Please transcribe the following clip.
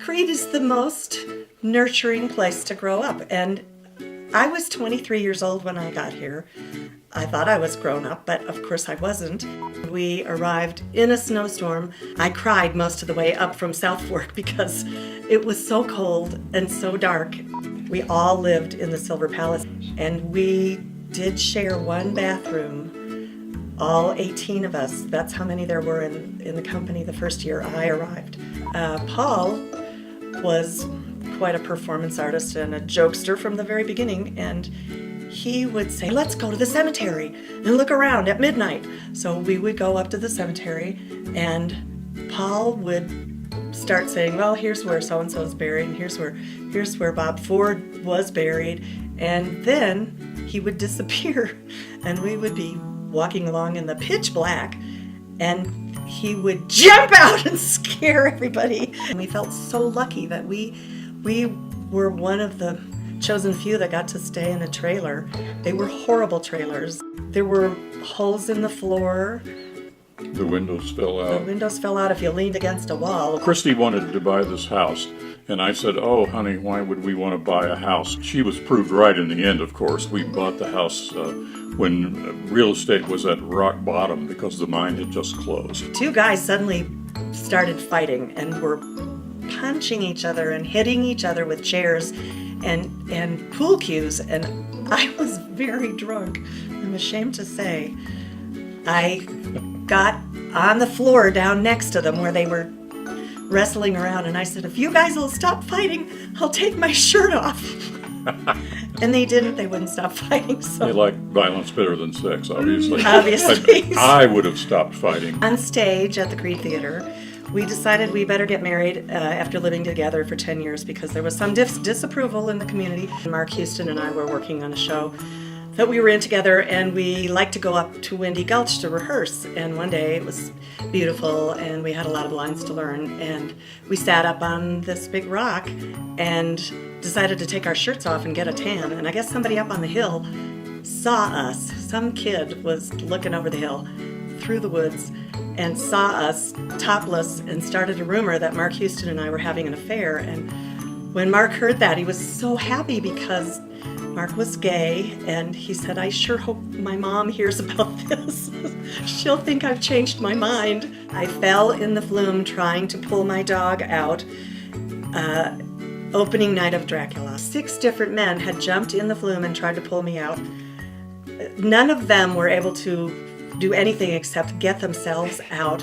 Creede is the most nurturing place to grow up, and I was 23 years old when I got here. I thought I was grown up, but of course I wasn't. We arrived in a snowstorm. I cried most of the way up from South Fork because it was so cold and so dark. We all lived in the Silver Palace, and we did share one bathroom, all 18 of us. That's how many there were in the company the first year I arrived. Paul was quite a performance artist and a jokester from the very beginning, and he would say, let's go to the cemetery and look around at midnight. So we would go up to the cemetery, and Paul would start saying, well, here's where so-and-so is buried, and here's where Bob Ford was buried. And then he would disappear, and we would be walking along in the pitch black, and he would jump out and scare everybody. And we felt so lucky that we were one of the chosen few that got to stay in a trailer. They were horrible trailers. There were holes in the floor. The windows fell out. The windows fell out if you leaned against a wall. Christy wanted to buy this house, and I said, oh, honey, why would we want to buy a house? She was proved right in the end, of course. We bought the house when real estate was at rock bottom because the mine had just closed. Two guys suddenly started fighting and were punching each other and hitting each other with chairs and pool cues, and I was very drunk. I'm ashamed to say. I got on the floor down next to them where they were wrestling around, and I said, if you guys will stop fighting, I'll take my shirt off. And they didn't. They wouldn't stop fighting. So They like violence better than sex, obviously. Obviously. I would have stopped fighting. On stage at the Creede Theater, we decided we better get married after living together for 10 years because there was some disapproval in the community. Mark Houston and I were working on a show that we were in together, and we liked to go up to Windy Gulch to rehearse. And one day it was beautiful, and we had a lot of lines to learn, and we sat up on this big rock and decided to take our shirts off and get a tan. And I guess somebody up on the hill saw us. Some kid was looking over the hill through the woods and saw us topless and started a rumor that Mark Houston and I were having an affair. And when Mark heard that, he was so happy because Mark was gay, and he said, I sure hope my mom hears about this. She'll think I've changed my mind. I fell in the flume trying to pull my dog out. Opening night of Dracula. 6 different men had jumped in the flume and tried to pull me out. None of them were able to do anything except get themselves out.